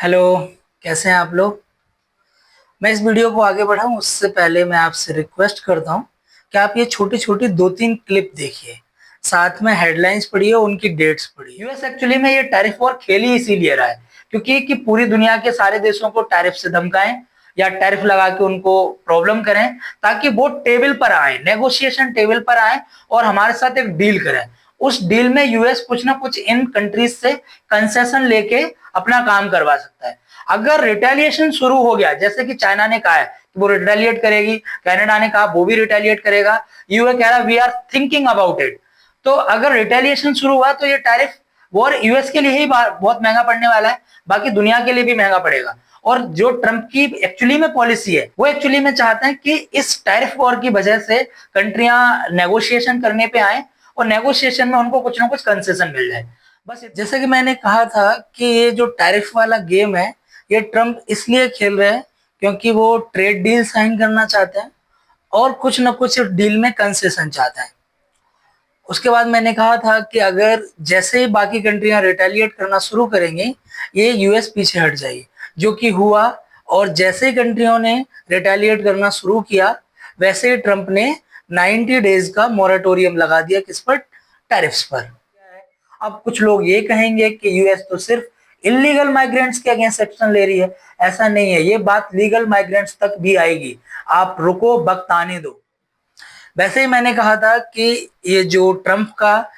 Hello. कैसे हैं आप लोग। मैं इस वीडियो को आगे बढ़ाऊं उससे पहले मैं आपसे रिक्वेस्ट करता हूं कि आप ये छोटी छोटी दो तीन क्लिप देखिए, साथ में हेडलाइंस पढ़िए, उनकी डेट्स पढ़िए। यूएस एक्चुअली में ये टैरिफ वॉर खेल ही इसीलिए रहा है क्योंकि कि पूरी दुनिया के सारे देशों को टैरिफ से धमकाएं या टैरिफ लगा के उनको प्रॉब्लम करें ताकि वो टेबल पर आए, नेगोशिएशन टेबल पर आए और हमारे साथ एक डील करें। उस डील में यूएस कुछ ना कुछ इन कंट्रीज से कंसेशन लेके अपना काम करवा सकता है। अगर रिटेलिएशन शुरू हो गया, जैसे कि चाइना ने कहा है कि वो रिटेलिएट करेगी, कनाडा ने कहा वो भी रिटेलिएट करेगा, यूए कह रहा we are thinking about it, तो अगर रिटेलिएशन शुरू हुआ तो ये टैरिफ वॉर यूएस के लिए ही बहुत महंगा पड़ने वाला है, बाकी दुनिया के लिए भी महंगा पड़ेगा। और जो ट्रंप की एक्चुअली में पॉलिसी है वो एक्चुअली में चाहते हैं कि इस टैरिफ वॉर की वजह से कंट्रियां नेगोशिएशन करने पे आए और नेगोशिएशन में उनको कुछ ना कुछ कंसेशन मिल जाए। बस जैसे कि मैंने कहा था कि ये जो टैरिफ वाला गेम है ये ट्रम्प इसलिए खेल रहे हैं क्योंकि वो ट्रेड डील साइन करना चाहते हैं और कुछ न कुछ डील में कंसेशन चाहते हैं। उसके बाद मैंने कहा था कि अगर जैसे ही बाकी कंट्रियां रिटेलिएट करना शुरू करेंगी ये यूएस पीछे हट जाएगी, जो कि हुआ। और जैसे ही कंट्रियों ने रिटेलिएट करना शुरू किया वैसे ही ट्रंप ने 90 डेज का मॉरेटोरियम लगा दिया, किस पर, टैरिफ्स पर। अब कुछ लोग ये कहेंगे कि यूएस तो सिर्फ इलीगल माइग्रेंट्स के अगेंस्ट एक्शन ले रही है। ऐसा नहीं है, ये बात लीगल माइग्रेंट्स तक भी आएगी, आप रुको, वक्त आने दो। वैसे ही मैंने कहा था कि ये जो ट्रंप का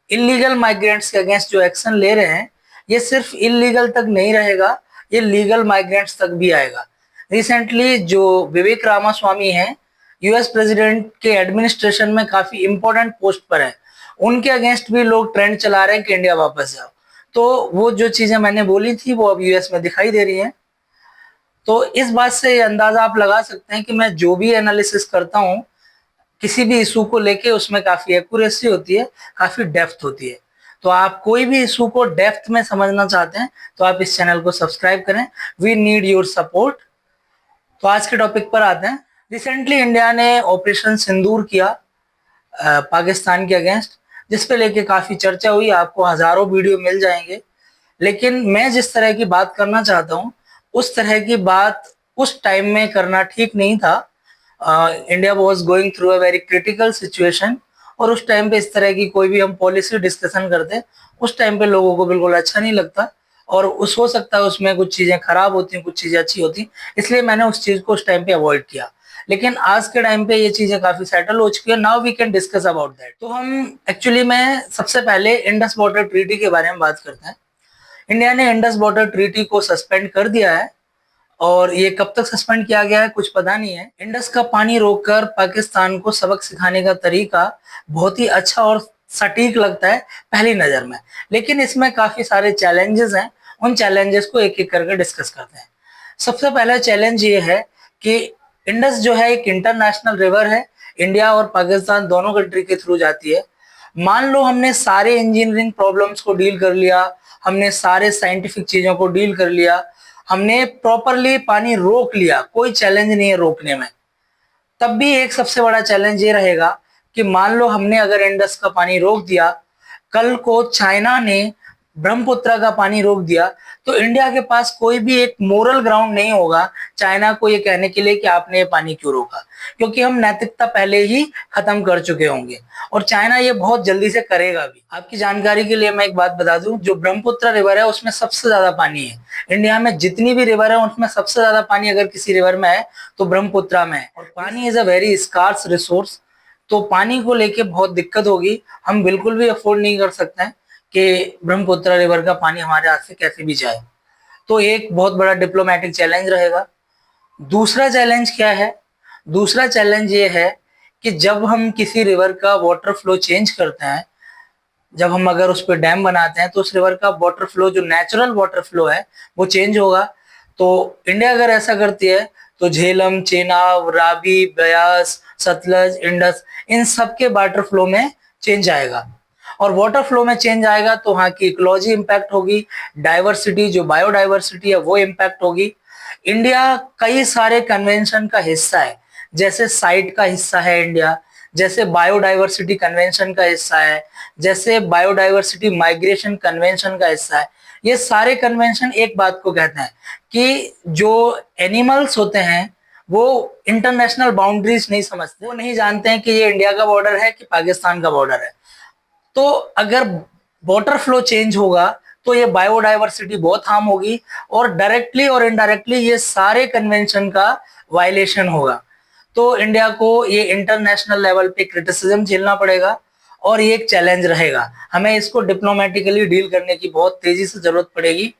इलीगल माइग्रेंट्स के अगेंस्ट जो एक्शन ले रहे हैं ये सिर्फ इलीगल तक नहीं रहेगा, ये लीगल माइग्रेंट्स तक भी आएगा। रिसेंटली जो विवेक रामास्वामी हैं, यूएस प्रेसिडेंट के एडमिनिस्ट्रेशन में काफी इंपॉर्टेंट पोस्ट पर है, उनके अगेंस्ट भी लोग ट्रेंड चला रहे हैं कि इंडिया वापस जाओ। तो वो जो चीजें मैंने बोली थी वो अब यूएस में दिखाई दे रही हैं। तो इस बात से ये अंदाजा आप लगा सकते हैं कि मैं जो भी एनालिसिस करता हूँ किसी भी इशू को लेके उसमें काफी एक्यूरेसी होती है, काफी डेप्थ होती है। तो आप कोई भी इशू को डेप्थ में समझना चाहते हैं तो आप इस चैनल को सब्सक्राइब करें, वी नीड योर सपोर्ट। तो आज के टॉपिक पर आते हैं। रिसेंटली इंडिया ने ऑपरेशन सिंदूर किया पाकिस्तान के अगेंस्ट, जिस पे लेके काफी चर्चा हुई, आपको हजारों वीडियो मिल जाएंगे। लेकिन मैं जिस तरह की बात करना चाहता हूँ उस तरह की बात उस टाइम में करना ठीक नहीं था। India was going through a very critical situation और उस टाइम पे इस तरह की कोई भी हम पॉलिसी डिस्कशन करते उस टाइम पे लोगों को बिल्कुल अच्छा नहीं लगता और उस हो सकता है उसमें कुछ चीजें खराब होती, कुछ चीजें अच्छी होती, इसलिए मैंने उस चीज को उस टाइम पे अवॉइड किया। लेकिन आज के टाइम पे ये चीजें काफी सेटल हो चुकी है, now we can discuss about that. तो हम एक्चुअली में सबसे पहले इंडस वाटर ट्रीटी के बारे में बात करते हैं। इंडिया ने इंडस वाटर ट्रीटी को सस्पेंड कर दिया है और ये कब तक सस्पेंड किया गया है कुछ पता नहीं है। इंडस का पानी रोककर पाकिस्तान को सबक सिखाने का तरीका बहुत ही अच्छा और सटीक लगता है पहली नजर में, लेकिन इसमें काफी सारे चैलेंजेस हैं। उन चैलेंजेस को एक एक करके डिस्कस करते हैं। सबसे पहला चैलेंज ये है कि इंडस जो है एक इंटरनेशनल रिवर है, इंडिया और पाकिस्तान दोनों कंट्री के थ्रू जाती है। मान लो हमने सारे इंजीनियरिंग प्रॉब्लम्स को डील कर लिया, हमने सारे साइंटिफिक चीजों को डील कर लिया, हमने प्रॉपरली पानी रोक लिया, कोई चैलेंज नहीं है रोकने में, तब भी एक सबसे बड़ा चैलेंज ये रहेगा कि मान लो हमने अगर इंडस का पानी रोक दिया, कल को चाइना ने ब्रह्मपुत्र का पानी रोक दिया, तो इंडिया के पास कोई भी एक मोरल ग्राउंड नहीं होगा चाइना को ये कहने के लिए कि आपने ये पानी क्यों रोका, क्योंकि हम नैतिकता पहले ही खत्म कर चुके होंगे और चाइना ये बहुत जल्दी से करेगा भी। आपकी जानकारी के लिए मैं एक बात बता दूं, जो ब्रह्मपुत्र रिवर है उसमें सबसे ज्यादा पानी है। इंडिया में जितनी भी रिवर है उसमें सबसे ज्यादा पानी अगर किसी रिवर में है तो ब्रह्मपुत्र में है, और पानी is a very scarce resource. तो पानी को लेके बहुत दिक्कत होगी, हम बिल्कुल भी अफोर्ड नहीं कर सकते हैं कि ब्रह्मपुत्र रिवर का पानी हमारे हाथ से कैसे भी जाए। तो एक बहुत बड़ा डिप्लोमेटिक चैलेंज रहेगा। दूसरा चैलेंज क्या है? दूसरा चैलेंज ये है कि जब हम किसी रिवर का वाटर फ्लो चेंज करते हैं, जब हम अगर उस पर डैम बनाते हैं तो उस रिवर का वाटर फ्लो, जो नेचुरल वाटर फ्लो है, वो चेंज होगा। तो इंडिया अगर ऐसा करती है तो झेलम, चेनाब, रावी, ब्यास, सतलज, इंडस, इन सब के वाटर फ्लो में चेंज आएगा। और वाटर फ्लो में चेंज आएगा तो वहाँ की इकोलॉजी इंपैक्ट होगी, डाइवर्सिटी, जो बायोडाइवर्सिटी है वो इंपैक्ट होगी। इंडिया कई सारे कन्वेंशन का हिस्सा है, जैसे साइट का हिस्सा है इंडिया, जैसे बायोडाइवर्सिटी कन्वेंशन का हिस्सा है, जैसे बायोडाइवर्सिटी माइग्रेशन कन्वेंशन का हिस्सा है। ये सारे कन्वेंशन एक बात को कहते हैं कि जो एनिमल्स होते हैं वो इंटरनेशनल बाउंड्रीज नहीं समझते, वो नहीं जानते हैं कि ये इंडिया का बॉर्डर है कि पाकिस्तान का बॉर्डर है। तो अगर वाटर फ्लो चेंज होगा तो ये बायोडाइवर्सिटी बहुत हार्म होगी और डायरेक्टली और इनडायरेक्टली ये सारे कन्वेंशन का वायलेशन होगा। तो इंडिया को ये इंटरनेशनल लेवल पे क्रिटिसिज्म झेलना पड़ेगा और ये एक चैलेंज रहेगा। हमें इसको डिप्लोमेटिकली डील करने की बहुत तेजी से जरूरत पड़ेगी।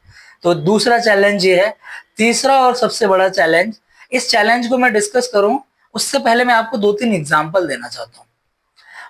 तो दूसरा चैलेंज ये है। तीसरा और सबसे बड़ा चैलेंज, इस चैलेंज को मैं डिस्कस करूं उससे पहले मैं आपको 2-3 एग्जाम्पल देना चाहता हूं।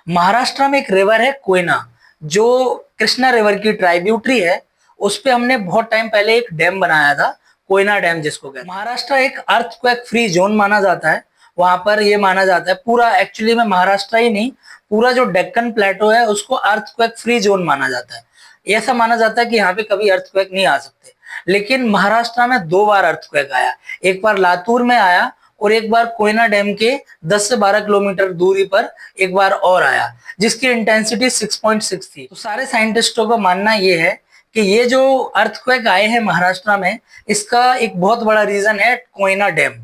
महाराष्ट्र में एक रिवर है कोयना, जो कृष्णा रिवर की ट्राइब्यूटरी है। उस पे हमने बहुत टाइम पहले एक डैम बनाया था, कोयना डैम जिसको कहते हैं। महाराष्ट्र एक अर्थक्वेक फ्री जोन माना जाता है। वहां पर ये माना जाता है पूरा, एक्चुअली में महाराष्ट्र ही नहीं, पूरा जो डेक्कन प्लेटो है उसको अर्थक्वेक फ्री जोन माना जाता है। ऐसा माना जाता है कि यहाँ पे कभी अर्थक्वेक नहीं आ सकते, लेकिन महाराष्ट्र में 2 बार अर्थक्वेक आया। एक बार लातूर में आया और एक बार कोयना डैम के 10 से 12 किलोमीटर दूरी पर एक बार और आया, जिसकी इंटेंसिटी 6.6 थी। तो सारे साइंटिस्टों का मानना यह है कि ये जो अर्थक्वेक आए हैं महाराष्ट्र में, इसका एक बहुत बड़ा रीजन है कोयना डैम।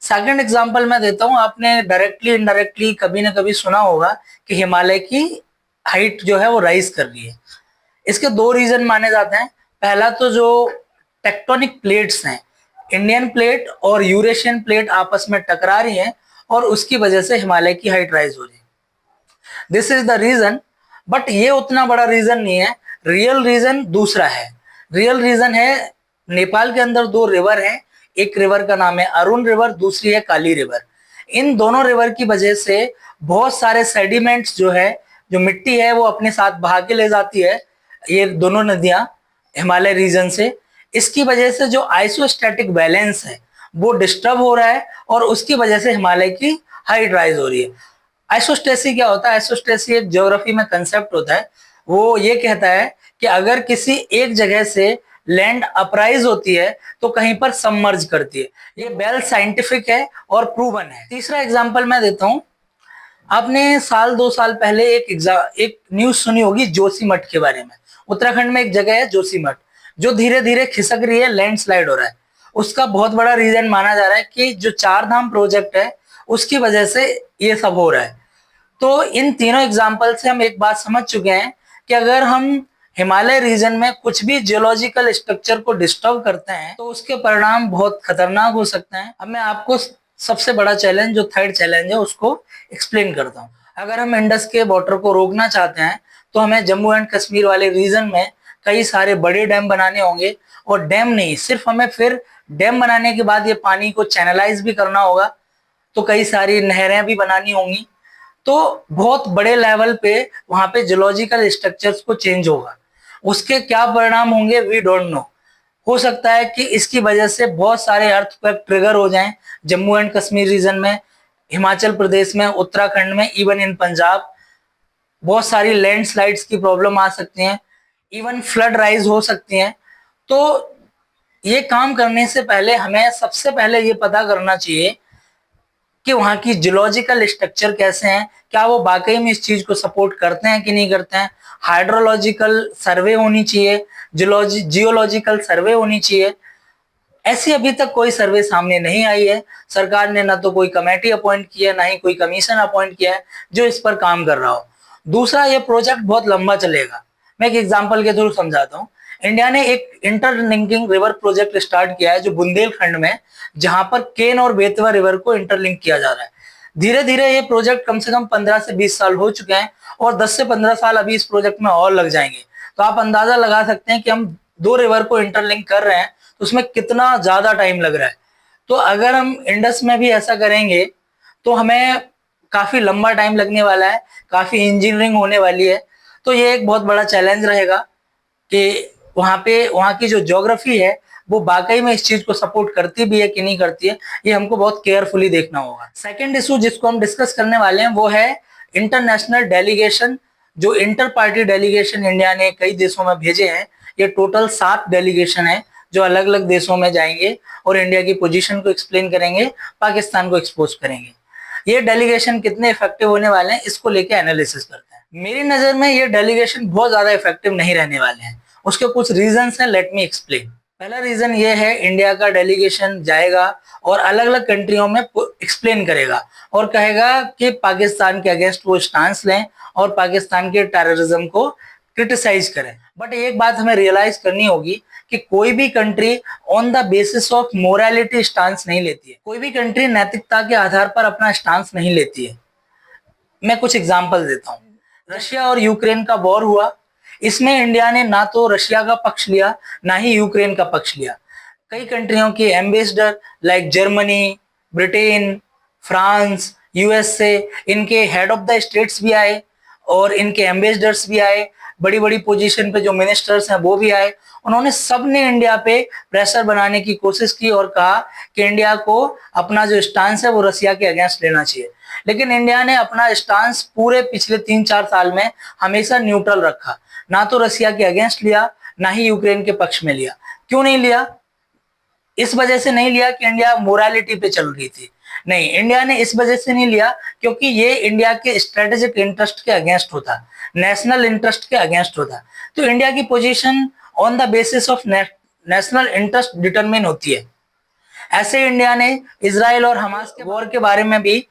सेकंड एग्जांपल मैं देता हूं। आपने डायरेक्टली इनडायरेक्टली कभी ना कभी सुना होगा कि हिमालय की हाइट जो है वो राइज कर रही है। इसके 2 रीजन माने जाते हैं। पहला तो जो टेक्टोनिक प्लेट्स हैं, इंडियन प्लेट और यूरेशियन प्लेट आपस में टकरा रही हैं और उसकी वजह से हिमालय की हाइट राइज हो रही है। This is the reason, but ये उतना बड़ा रीजन नहीं है। रियल रीजन दूसरा है। रियल रीजन है, नेपाल के अंदर 2 रिवर हैं। एक रिवर का नाम है अरुण रिवर, दूसरी है काली रिवर। इन दोनों रिवर की वजह से बहुत सारे सेडिमेंट्स जो है, जो मिट्टी है, वो अपने साथ बहा के ले जाती है ये दोनों नदियां हिमालय रीजन से। इसकी वजह से जो आइसोस्टैटिक बैलेंस है वो डिस्टर्ब हो रहा है और उसकी वजह से हिमालय की हाइट राइज हो रही है। आइसोस्टेसी क्या होता है? आइसोस्टेसी एक ज्योग्राफी में कंसेप्ट होता है। वो ये कहता है कि अगर किसी एक जगह से लैंड अपराइज होती है तो कहीं पर सबमर्ज करती है। ये वेल साइंटिफिक है और प्रूवन है। तीसरा एग्जांपल मैं देता हूं। आपने 2 साल पहले एक न्यूज सुनी होगी जोशीमठ के बारे में। उत्तराखंड में एक जगह है जोशीमठ, जो धीरे धीरे खिसक रही है, लैंडस्लाइड हो रहा है। उसका बहुत बड़ा रीजन माना जा रहा है कि जो 4 धाम प्रोजेक्ट है उसकी वजह से ये सब हो रहा है। तो इन तीनों एग्जाम्पल से हम एक बात समझ चुके हैं कि अगर हम हिमालय रीजन में कुछ भी जियोलॉजिकल स्ट्रक्चर को डिस्टर्ब करते हैं तो उसके परिणाम बहुत खतरनाक हो सकते हैं। अब मैं आपको सबसे बड़ा चैलेंज, जो थर्ड चैलेंज है, उसको एक्सप्लेन करता हूँ। अगर हम इंडस के वाटर को रोकना चाहते हैं तो हमें जम्मू एंड कश्मीर वाले रीजन में कई सारे बड़े डैम बनाने होंगे। और डैम नहीं, सिर्फ हमें फिर डैम बनाने के बाद ये पानी को चैनलाइज भी करना होगा, तो कई सारी नहरें भी बनानी होंगी। तो बहुत बड़े लेवल पे वहां पे जियोलॉजिकल स्ट्रक्चर्स को चेंज होगा। उसके क्या परिणाम होंगे वी डोंट नो। हो सकता है कि इसकी वजह से बहुत सारे अर्थक्वेक ट्रिगर हो जाएं जम्मू एंड कश्मीर रीजन में, हिमाचल प्रदेश में, उत्तराखंड में, इवन इन पंजाब। बहुत सारी लैंडस्लाइड्स की प्रॉब्लम आ सकती हैं, इवन फ्लड राइज हो सकती हैं। तो ये काम करने से पहले हमें सबसे पहले ये पता करना चाहिए कि वहाँ की जियोलॉजिकल स्ट्रक्चर कैसे हैं, क्या वो वाकई में इस चीज को सपोर्ट करते हैं कि नहीं करते हैं। हाइड्रोलॉजिकल सर्वे होनी चाहिए, जियोलॉजिकल सर्वे होनी चाहिए। ऐसी अभी तक कोई सर्वे सामने नहीं आई है। सरकार ने ना तो कोई कमेटी अपॉइंट किया, ना ही कोई कमीशन अपॉइंट किया है जो इस पर काम कर रहा हो। दूसरा, ये प्रोजेक्ट बहुत लंबा चलेगा। मैं एक एग्जांपल के थ्रू समझाता हूँ। इंडिया ने एक इंटरलिंकिंग रिवर प्रोजेक्ट स्टार्ट किया है जो बुंदेलखंड में, जहां पर केन और बेतवा रिवर को इंटरलिंक किया जा रहा है। धीरे धीरे ये प्रोजेक्ट कम से कम 15 से 20 साल हो चुके हैं और 10 से 15 साल अभी इस प्रोजेक्ट में और लग जाएंगे। तो आप अंदाजा लगा सकते हैं कि हम 2 रिवर को इंटरलिंक कर रहे हैं तो उसमें कितना ज्यादा टाइम लग रहा है। तो अगर हम इंडस में भी ऐसा करेंगे तो हमें काफी लंबा टाइम लगने वाला है, काफी इंजीनियरिंग होने वाली है। तो ये एक बहुत बड़ा चैलेंज रहेगा कि वहाँ की जो ज्योग्राफी है वो वाकई में इस चीज को सपोर्ट करती भी है कि नहीं करती है। ये हमको बहुत केयरफुली देखना होगा। सेकंड इशू जिसको हम डिस्कस करने वाले हैं वो है इंटरनेशनल डेलीगेशन। जो इंटर पार्टी डेलीगेशन इंडिया ने कई देशों में भेजे हैं, ये टोटल 7 डेलीगेशन है जो अलग अलग देशों में जाएंगे और इंडिया की पोजीशन को एक्सप्लेन करेंगे, पाकिस्तान को एक्सपोज करेंगे। ये डेलीगेशन कितने इफेक्टिव होने वाले हैं, इसको लेके एनालिसिस करते हैं। मेरी नजर में ये डेलीगेशन बहुत ज्यादा इफेक्टिव नहीं रहने वाले हैं। उसके कुछ रीजंस हैं, लेट मी एक्सप्लेन। पहला रीजन ये है, इंडिया का डेलीगेशन जाएगा और अलग अलग कंट्रियों में एक्सप्लेन करेगा और कहेगा कि पाकिस्तान के अगेंस्ट वो स्टांस लें और पाकिस्तान के टेररिज्म को क्रिटिसाइज करें। बट एक बात हमें रियलाइज करनी होगी कि कोई भी country on the basis of morality stance नहीं लेती है। कोई भी कंट्री नैतिकता के आधार पर अपना स्टांस नहीं लेती है। मैं कुछ एग्जांपल देता हूँ। रशिया और यूक्रेन का वॉर हुआ, इसमें इंडिया ने ना तो रशिया का पक्ष लिया ना ही यूक्रेन का पक्ष लिया। कई कंट्रियों के ambassador like Germany, Britain, France, USA, इनके हेड ऑफ द स्टेट्स भी आए और इनके एम्बेसडर्स भी आए, बड़ी बड़ी पोजीशन पे जो मिनिस्टर्स हैं वो भी आए। उन्होंने सबने इंडिया पे प्रेशर बनाने की कोशिश की और कहा कि इंडिया को अपना जो स्टांस है वो रसिया के अगेंस्ट लेना चाहिए। लेकिन इंडिया ने अपना स्टांस पूरे पिछले 3-4 साल में हमेशा न्यूट्रल रखा, ना तो रसिया के अगेंस्ट लिया ना ही यूक्रेन के पक्ष में लिया। क्यों नहीं लिया? इस वजह से नहीं लिया कि इंडिया मोरालिटी पे चल रही थी, नहीं, इंडिया ने इस वजह से नहीं लिया क्योंकि ये इंडिया के स्ट्रेटेजिक इंटरेस्ट के अगेंस्ट होता, नेशनल इंटरेस्ट के अगेंस्ट होता। तो इंडिया की position on the basis of national interest determine होती है। ऐसे इंडिया ने इजराइल और हमास के वॉर के बारे में भी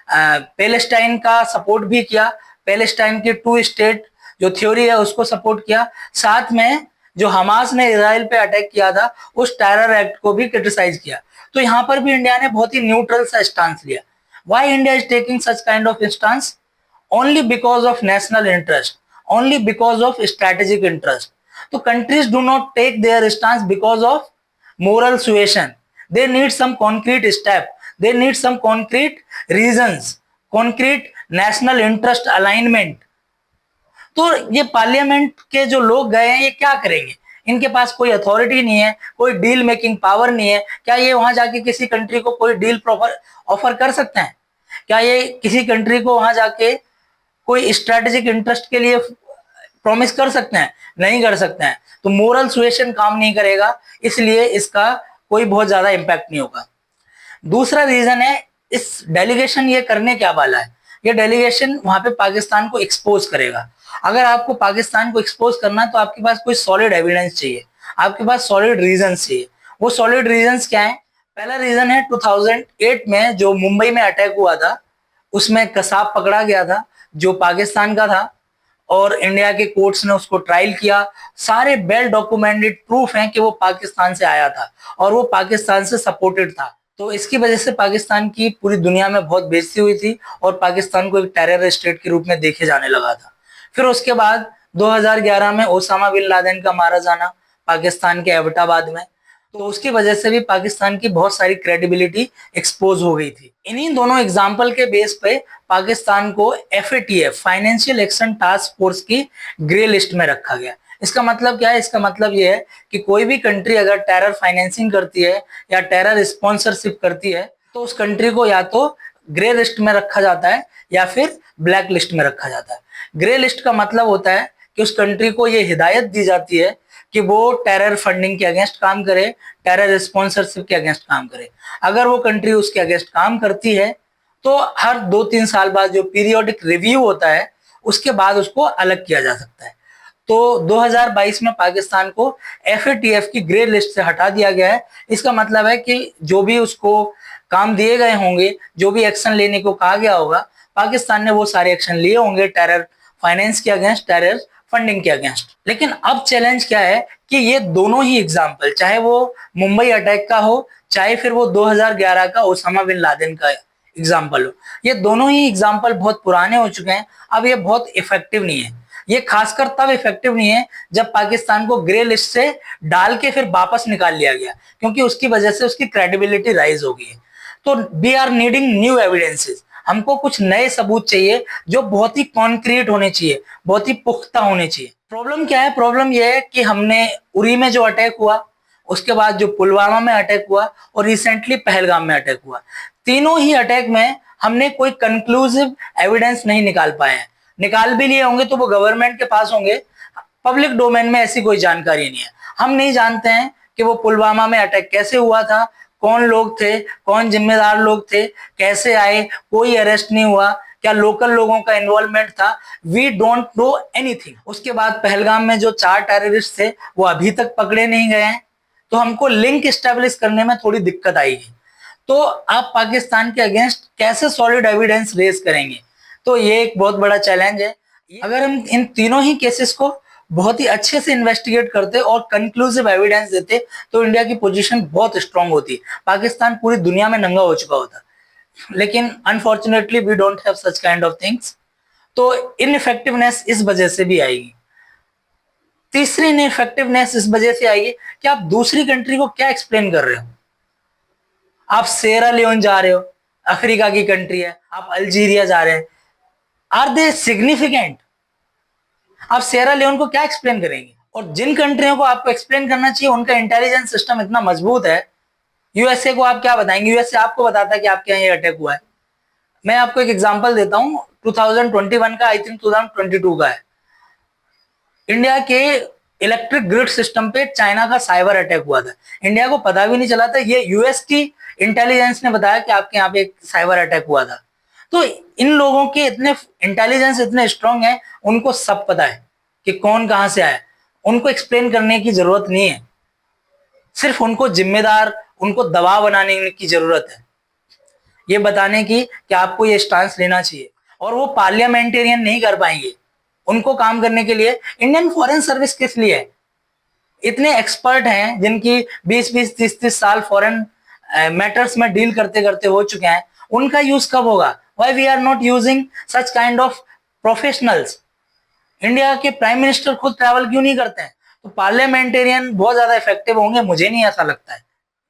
पैलेस्टाइन का सपोर्ट भी किया, पैलेस्टाइन की 2 स्टेट जो थ्योरी है उसको सपोर्ट किया, साथ में जो हमास ने इजराइल पे अटैक किया था उस टेरर एक्ट को भी क्रिटिसाइज किया। तो यहाँ पर भी इंडिया ने बहुत ही न्यूट्रल सा स्टांस लिया। Why India is taking such kind of stance? Only because of national interest, only because of strategic interest. तो countries do not take their stance because of moral suasion. They need some concrete step, they need some concrete reasons, concrete national interest alignment. तो ये parliament के जो लोग गए हैं ये क्या करेंगे? इनके पास कोई अथॉरिटी नहीं है, कोई डील मेकिंग पावर नहीं है। क्या ये वहां जाके किसी कंट्री को कोई डील प्रॉपर ऑफर कर सकते हैं? क्या ये किसी कंट्री को वहां जाके कोई स्ट्रेटेजिक इंटरेस्ट के लिए प्रॉमिस कर सकते हैं? नहीं कर सकते हैं। तो मोरल सुएशन काम नहीं करेगा, इसलिए इसका कोई बहुत ज्यादा इम्पैक्ट नहीं होगा। दूसरा रीजन है, इस डेलीगेशन ये करने क्या वाला है? ये डेलीगेशन वहां पे पाकिस्तान को एक्सपोज करेगा। अगर आपको पाकिस्तान को एक्सपोज करना तो आपके पास कोई सॉलिड एविडेंस चाहिए, आपके पास सॉलिड रीजंस चाहिए। वो सॉलिड रीजंस क्या है? पहला रीजन है 2008 में जो मुंबई में अटैक हुआ था, उसमें कसाब पकड़ा गया था जो पाकिस्तान का था और इंडिया के कोर्ट्स ने उसको ट्रायल किया। सारे वेल डॉक्यूमेंटेड प्रूफ हैं कि वो पाकिस्तान से आया था और वो पाकिस्तान से सपोर्टेड था। तो इसकी वजह से पाकिस्तान की पूरी दुनिया में बहुत बेइज्जती हुई थी और पाकिस्तान को एक टेरर स्टेट के रूप में देखे जाने लगा था। फिर उसके बाद 2011 में ओसामा बिन लादेन का मारा जाना पाकिस्तान के एबटाबाद में, तो उसकी वजह से भी पाकिस्तान की बहुत सारी क्रेडिबिलिटी एक्सपोज हो गई थी। इन्हीं दोनों एग्जाम्पल के बेस पे पाकिस्तान को FATF financial action task force की ग्रे लिस्ट में रखा गया। इसका मतलब क्या है? इसका मतलब ये है कि कोई भी कंट्री अगर टेरर फाइनेंसिंग करती है या टेरर स्पॉन्सरशिप करती है तो उस कंट्री को या तो ग्रे लिस्ट में रखा जाता है या फिर ब्लैक लिस्ट में रखा जाता है। ग्रे लिस्ट का मतलब होता है कि उस कंट्री को ये हिदायत दी जाती है कि वो टेरर फंडिंग के अगेंस्ट काम करे, टेरर स्पॉन्सरशिप के अगेंस्ट काम करे। अगर वो कंट्री उसके अगेंस्ट काम करती है तो हर 2-3 साल बाद जो पीरियोडिक रिव्यू होता है उसके बाद उसको अलग किया जा सकता है। तो 2022 में पाकिस्तान को FATF की ग्रे लिस्ट से हटा दिया गया है। इसका मतलब है कि जो भी उसको काम दिए गए होंगे, जो भी एक्शन लेने को कहा गया होगा, पाकिस्तान ने वो सारे एक्शन लिए होंगे टेरर फाइनेंस के अगेंस्ट, टेरर फंडिंग के अगेंस्ट। लेकिन अब चैलेंज क्या है कि ये दोनों ही एग्जाम्पल, चाहे वो मुंबई अटैक का हो चाहे फिर वो 2011 का ओसामा बिन लादेन का एग्जाम्पल हो, ये दोनों ही एग्जाम्पल बहुत पुराने हो चुके हैं। अब ये बहुत इफेक्टिव नहीं है। ये खासकर तब इफेक्टिव नहीं है जब पाकिस्तान को ग्रे लिस्ट से डाल के फिर वापस निकाल लिया गया, क्योंकि उसकी वजह से उसकी क्रेडिबिलिटी राइज हो गई है। तो we are needing new evidences. हमको कुछ नए सबूत चाहिए जो बहुत ही कॉन्क्रीट होने चाहिए, बहुत ही पुख्ता होने चाहिए। प्रॉब्लम क्या है? प्रॉब्लम यह है कि हमने उरी में जो अटैक हुआ, उसके बाद जो पुलवामा में अटैक हुआ और रिसेंटली पहलगाम में अटैक हुआ, तीनों ही अटैक में हमने कोई कंक्लूसिव एविडेंस नहीं निकाल पाए हैं। निकाल भी लिए होंगे तो वो गवर्नमेंट के पास होंगे, पब्लिक डोमेन में ऐसी कोई जानकारी नहीं है। हम नहीं जानते हैं कि वो पुलवामा में अटैक कैसे हुआ था, कौन लोग थे, कौन जिम्मेदार लोग थे, कैसे आए, कोई अरेस्ट नहीं हुआ, क्या लोकल लोगों का इन्वॉल्वमेंट था, वी डोंट नो एनीथिंग। उसके बाद पहलगाम में जो 4 टेररिस्ट थे वो अभी तक पकड़े नहीं गए हैं, तो हमको लिंक स्टैब्लिश करने में थोड़ी दिक्कत आएगी। तो आप पाकिस्तान के अगेंस्ट कैसे सॉलिड एविडेंस रेज करेंगे? तो ये एक बहुत बड़ा चैलेंज है। अगर हम इन तीनों ही केसेस को बहुत ही अच्छे से इन्वेस्टिगेट करते और कंक्लूसिव एविडेंस देते तो इंडिया की पोजीशन बहुत स्ट्रांग होती, पाकिस्तान पूरी दुनिया में नंगा हो चुका होता। लेकिन unfortunately we don't have such kind of things, तो इनइफेक्टिवनेस इस वजह से भी आएगी। तीसरी इनइफेक्टिवनेस इस वजह से आएगी कि आप दूसरी कंट्री को क्या एक्सप्लेन कर रहे हो। आप सेरा लियोन जा रहे हो, अफ्रीका की कंट्री है, आप अल्जीरिया जा रहे हैं, आर दे सिग्निफिकेंट? आप सेरा लियोन को क्या एक्सप्लेन करेंगे? और जिन कंट्रियों को आपको एक्सप्लेन करना चाहिए उनका इंटेलिजेंस सिस्टम इतना मजबूत है, यूएसए को आप क्या बताएंगे? यूएसए आपको बताता है कि आपके यहाँ ये अटैक हुआ है। मैं आपको एक एग्जांपल देता हूं, 2021 का, आई थिंक 2022 का है। इंडिया के इलेक्ट्रिक ग्रिड सिस्टम पे चाइना का साइबर अटैक हुआ था, इंडिया को पता भी नहीं चला था, ये यूएस की इंटेलिजेंस ने बताया कि आपके यहाँ पे एक साइबर अटैक हुआ था। तो इन लोगों के इतने इंटेलिजेंस इतने स्ट्रांग है, उनको सब पता है कि कौन कहां से आया, उनको एक्सप्लेन करने की जरूरत नहीं है, सिर्फ उनको जिम्मेदार, उनको दबाव बनाने की जरूरत है, ये बताने की कि आपको ये स्टांस लेना चाहिए। और वो पार्लियामेंटेरियन नहीं कर पाएंगे, उनको काम करने के लिए इंडियन फॉरेन सर्विस किस लिए है? इतने एक्सपर्ट हैं जिनकी 20-20, 30-30 साल फॉरेन मैटर्स में डील करते करते हो चुके हैं, उनका यूज कब होगा? Why we are not using such kind of professionals? India के प्राइम मिनिस्टर खुद ट्रैवल क्यों नहीं करते हैं? तो पार्लियामेंटेरियन बहुत ज्यादा इफेक्टिव होंगे, मुझे नहीं ऐसा लगता है।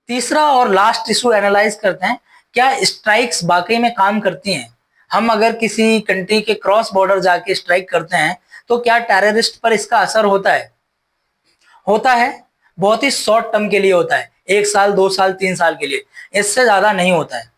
तीसरा और लास्ट इशू एनालाइज करते हैं, क्या स्ट्राइक्स वाकई में काम करती हैं? हम अगर किसी कंट्री के क्रॉस बॉर्डर जाके स्ट्राइक करते हैं तो क्या टेररिस्ट पर इसका असर होता है? होता है, बहुत ही शॉर्ट टर्म के लिए होता है, 1 साल 2 साल 3 साल के लिए, इससे ज्यादा नहीं होता है।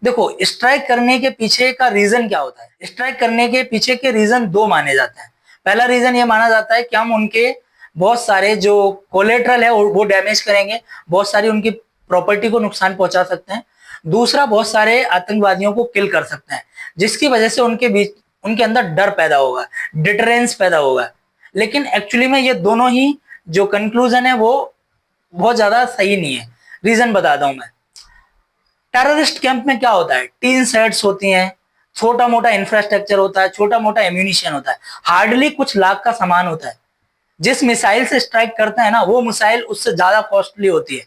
देखो, स्ट्राइक करने के पीछे का रीजन क्या होता है? स्ट्राइक करने के पीछे के रीजन 2 माने जाते हैं। पहला रीजन ये माना जाता है कि हम उनके बहुत सारे जो कोलेट्रल है वो डैमेज करेंगे, बहुत सारी उनकी प्रॉपर्टी को नुकसान पहुंचा सकते हैं। दूसरा, बहुत सारे आतंकवादियों को किल कर सकते हैं, जिसकी वजह से उनके अंदर डर पैदा होगा, डिटरेंस पैदा होगा। लेकिन एक्चुअली में ये दोनों ही जो कंक्लूजन है वो बहुत ज्यादा सही नहीं है। रीजन बताता हूं मैं। टेररिस्ट कैंप में क्या होता है? टीन सेट्स होती हैं, छोटा मोटा इंफ्रास्ट्रक्चर होता है, छोटा मोटा एम्यूनिशन होता है, हार्डली कुछ लाख का सामान होता है। जिस मिसाइल से स्ट्राइक करते हैं ना, वो मिसाइल उससे ज्यादा कॉस्टली होती है,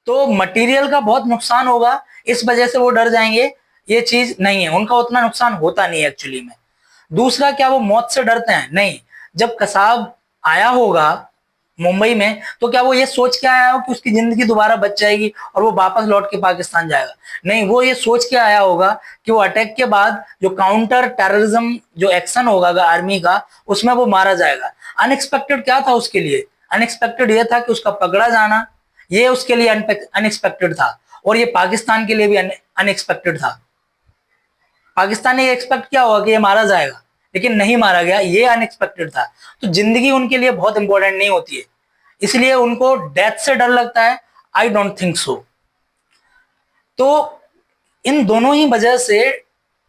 तो मटेरियल का बहुत नुकसान होगा, इस वजह से वो डर जाएंगे। ये चीज नहीं है, उनका उतना नुकसान होता नहीं है एक्चुअली में। दूसरा, क्या वो मौत से डरते हैं? नहीं। जब कसाब आया होगा मुंबई में तो क्या वो ये सोच के आया हो कि उसकी जिंदगी दोबारा बच जाएगी और वो वापस लौट के पाकिस्तान जाएगा? नहीं, वो ये सोच के आया होगा कि वो अटैक के बाद जो काउंटर टेररिज्म जो एक्शन होगा आर्मी का, उसमें वो मारा जाएगा। अनएक्सपेक्टेड क्या था उसके लिए? अनएक्सपेक्टेड ये था कि उसका पकड़ा जाना, ये उसके लिए अनएक्सपेक्टेड था, और ये पाकिस्तान के लिए भी अनएक्सपेक्टेड था। पाकिस्तान ने एक्सपेक्ट किया होगा कि ये मारा जाएगा, लेकिन नहीं मारा गया, ये अनएक्सपेक्टेड था। तो जिंदगी उनके लिए बहुत इंपॉर्टेंट नहीं होती है, इसलिए उनको डेथ से डर लगता है? I don't think so. तो इन दोनों ही वजह से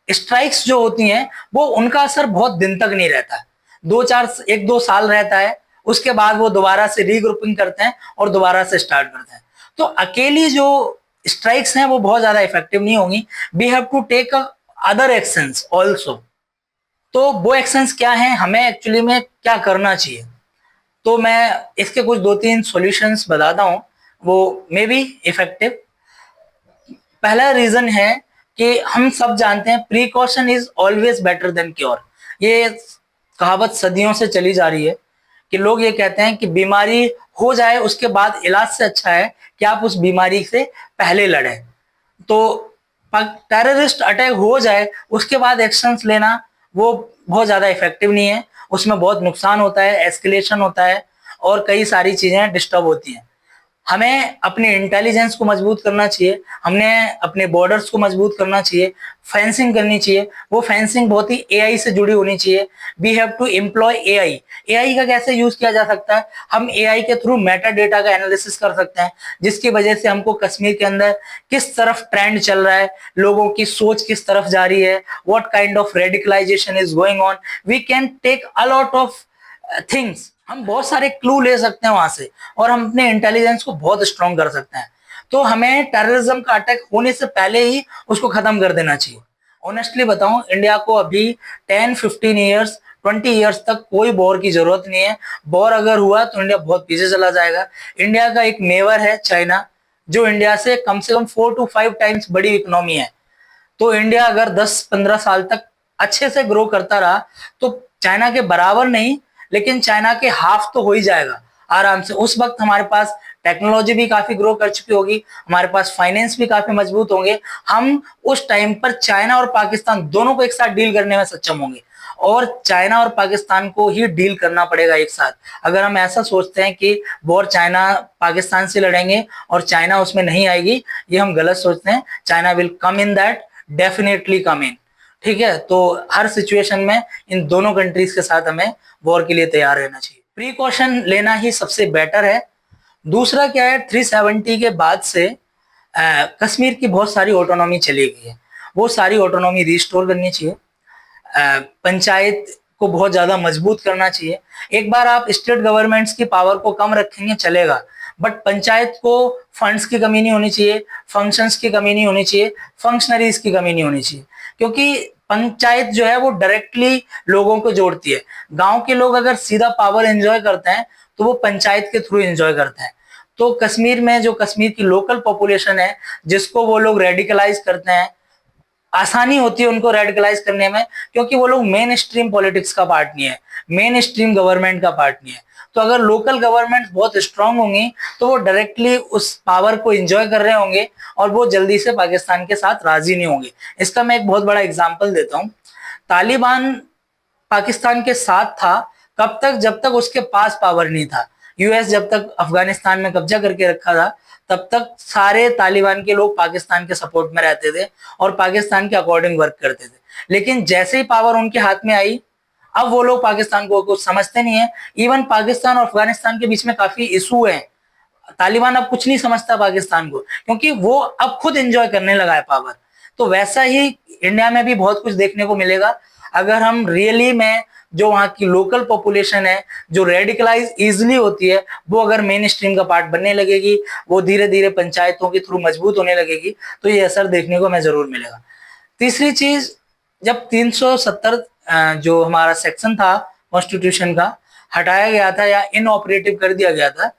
स्ट्राइक्स जो होती हैं वो उनका असर बहुत दिन तक नहीं रहता है, 1-2 साल रहता है, उसके बाद वो दोबारा से रीग्रुपिंग करते हैं और दोबारा से स्टार्ट करते हैं। तो अकेली जो स्ट्राइक्स हैं वो बहुत ज्यादा इफेक्टिव नहीं होंगी, we have to take other actions also. तो वो एक्शंस क्या हैं, हमें एक्चुअली में क्या करना चाहिए? तो मैं इसके कुछ 2-3 सॉल्यूशंस बताता हूं, वो मे बी इफेक्टिव। पहला रीजन है कि हम सब जानते हैं precaution is always better than cure. ये कहावत सदियों से चली जा रही है कि लोग ये कहते हैं कि बीमारी हो जाए उसके बाद इलाज से अच्छा है कि आप उस बीमारी से पहले लड़ें। तो टेररिस्ट अटैक हो जाए उसके बाद एक्शंस लेना वो बहुत ज्यादा इफेक्टिव नहीं है, उसमें बहुत नुकसान होता है, एस्केलेशन होता है और कई सारी चीजें डिस्टर्ब होती हैं। हमें अपने इंटेलिजेंस को मजबूत करना चाहिए, हमने अपने बॉर्डर्स को मजबूत करना चाहिए, फेंसिंग करनी चाहिए। वो फेंसिंग बहुत ही एआई से जुड़ी होनी चाहिए। We have to employ AI. AI का कैसे यूज किया जा सकता है? हम एआई के थ्रू मेटा डेटा का एनालिसिस कर सकते हैं, जिसकी वजह से हमको कश्मीर के अंदर किस तरफ ट्रेंड चल रहा है, लोगों की सोच किस तरफ जा रही है, what kind of radicalization is going on. We can take a lot of things. हम बहुत सारे क्लू ले सकते हैं वहां से, और हम अपने इंटेलिजेंस को बहुत स्ट्रॉन्ग कर सकते हैं। तो हमें टेररिज्म का अटैक होने से पहले ही उसको खत्म कर देना चाहिए। ऑनेस्टली बताऊं, इंडिया को अभी 10-15 ईयर्स 20 ईयर्स तक कोई वॉर की जरूरत नहीं है। वॉर अगर हुआ तो इंडिया बहुत पीछे चला जाएगा। इंडिया का एक नेबर है चाइना, जो इंडिया से कम 4 to 5 टाइम्स बड़ी इकोनॉमी है। तो इंडिया अगर 10-15 साल तक अच्छे से ग्रो करता रहा तो चाइना के बराबर नहीं, लेकिन चाइना के हाफ तो हो ही जाएगा आराम से। उस वक्त हमारे पास टेक्नोलॉजी भी काफी ग्रो कर चुकी होगी, हमारे पास फाइनेंस भी काफी मजबूत होंगे। हम उस टाइम पर चाइना और पाकिस्तान दोनों को एक साथ डील करने में सक्षम होंगे, और चाइना और पाकिस्तान को ही डील करना पड़ेगा एक साथ। अगर हम ऐसा सोचते हैं कि वॉर चाइना पाकिस्तान से लड़ेंगे और चाइना उसमें नहीं आएगी, ये हम गलत सोचते हैं। China will come in that, definitely come in. ठीक है, तो हर सिचुएशन में इन दोनों कंट्रीज के साथ हमें वॉर के लिए तैयार रहना चाहिए। प्रिकॉशन लेना ही सबसे बेटर है। दूसरा क्या है, 370 के बाद से कश्मीर की बहुत सारी ऑटोनॉमी चली गई है, वो सारी ऑटोनॉमी रिस्टोर करनी चाहिए। पंचायत को बहुत ज्यादा मजबूत करना चाहिए। एक बार आप स्टेट गवर्नमेंट्स की पावर को कम रखेंगे चलेगा, बट पंचायत को फंड्स की कमी नहीं होनी चाहिए, फंक्शंस की कमी नहीं होनी चाहिए, फंक्शनरीज की कमी नहीं होनी चाहिए। क्योंकि पंचायत जो है वो डायरेक्टली लोगों को जोड़ती है। गांव के लोग अगर सीधा पावर एंजॉय करते हैं तो वो पंचायत के थ्रू एंजॉय करते हैं। तो कश्मीर में जो कश्मीर की लोकल पॉपुलेशन है, जिसको वो लोग रेडिकलाइज करते हैं, आसानी होती है उनको रेडिकलाइज करने में, क्योंकि वो लोग मेन स्ट्रीम पॉलिटिक्स का पार्ट नहीं है, मेन स्ट्रीम गवर्नमेंट का पार्ट नहीं है। तो अगर लोकल गवर्नमेंट बहुत स्ट्रांग होंगी तो वो डायरेक्टली उस पावर को एंजॉय कर रहे होंगे, और वो जल्दी से पाकिस्तान के साथ राजी नहीं होंगे। इसका मैं एक बहुत बड़ा एग्जाम्पल देता हूँ। तालिबान पाकिस्तान के साथ था कब तक? जब तक उसके पास पावर नहीं था। यूएस जब तक अफगानिस्तान में कब्जा करके रखा था, तब तक सारे तालिबान के लोग पाकिस्तान के सपोर्ट में रहते थे और पाकिस्तान के अकॉर्डिंग वर्क करते थे। लेकिन जैसे ही पावर उनके हाथ में आई, अब वो लोग पाकिस्तान को कुछ समझते नहीं है। इवन पाकिस्तान और अफगानिस्तान के बीच में काफी इशू है। तालिबान अब कुछ नहीं समझता पाकिस्तान को, क्योंकि वो अब खुद एंजॉय करने लगा है पावर। तो वैसा ही इंडिया में भी बहुत कुछ देखने को मिलेगा। अगर हम रियली में जो वहाँ की लोकल पॉपुलेशन है, जो रेडिकलाइज इजिली होती है, वो अगर मेन स्ट्रीम का पार्ट बनने लगेगी, वो धीरे धीरे पंचायतों के थ्रू मजबूत होने लगेगी, तो ये असर देखने को हमें जरूर मिलेगा। तीसरी चीज, जब 370 जो हमारा सेक्शन था कॉन्स्टिट्यूशन का हटाया गया था या इनऑपरेटिव कर दिया गया था,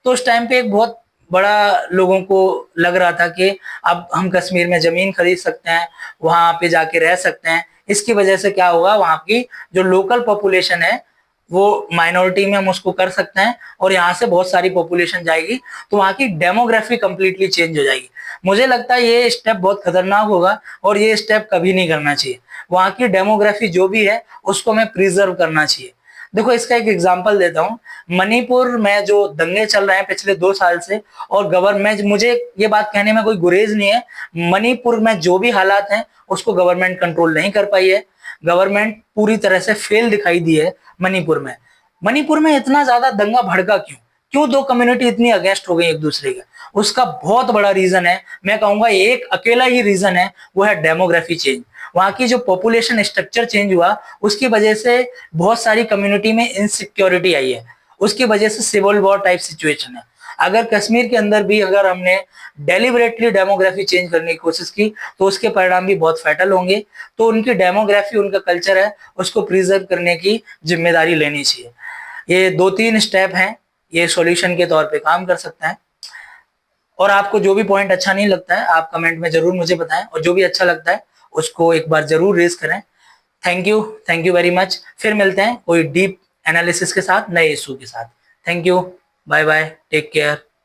तो उस टाइम पे एक बहुत बड़ा लोगों को लग रहा था कि अब हम कश्मीर में जमीन खरीद सकते हैं, वहां पे जाके रह सकते हैं। इसकी वजह से क्या होगा, वहां की जो लोकल पॉपुलेशन है वो माइनॉरिटी में हम उसको कर सकते हैं, और यहाँ से बहुत सारी पॉपुलेशन जाएगी, तो वहां की डेमोग्राफी कंप्लीटली चेंज हो जाएगी। मुझे लगता है ये स्टेप बहुत खतरनाक होगा, और ये स्टेप कभी नहीं करना चाहिए। वहां की डेमोग्राफी जो भी है उसको हमें प्रिजर्व करना चाहिए। देखो, इसका एक एग्जांपल देता हूँ। मणिपुर में जो दंगे चल रहे हैं पिछले 2 साल से, और गवर्नमेंट, मुझे ये बात कहने में कोई गुरेज नहीं है, मणिपुर में जो भी हालात हैं उसको गवर्नमेंट कंट्रोल नहीं कर पाई है। गवर्नमेंट पूरी तरह से फेल दिखाई दी है मणिपुर में। मणिपुर में इतना ज्यादा दंगा भड़का क्यों? क्यों दो कम्युनिटी इतनी अगेंस्ट हो गई एक दूसरे के? उसका बहुत बड़ा रीजन है, मैं कहूंगा एक अकेला ही रीजन है, वो है डेमोग्राफी चेंज। वहां की जो पॉपुलेशन स्ट्रक्चर चेंज हुआ, उसकी वजह से बहुत सारी कम्युनिटी में इनसिक्योरिटी आई है, उसकी वजह से सिविल वॉर टाइप सिचुएशन है। अगर कश्मीर के अंदर भी अगर हमने डेलिबरेटली डेमोग्राफी चेंज करने की कोशिश की, तो उसके परिणाम भी बहुत फैटल होंगे। तो उनकी डेमोग्राफी, उनका कल्चर है, उसको प्रिजर्व करने की जिम्मेदारी लेनी चाहिए। ये 2-3 स्टेप हैं, ये सॉल्यूशन के तौर पे काम कर सकता है। और आपको जो भी पॉइंट अच्छा नहीं लगता है, आप कमेंट में जरूर मुझे बताएं, और जो भी अच्छा लगता है उसको एक बार जरूर रेज करें। Thank you very much. फिर मिलते हैं कोई डीप एनालिसिस के साथ, नए इशू के साथ। Thank you, bye bye, take care.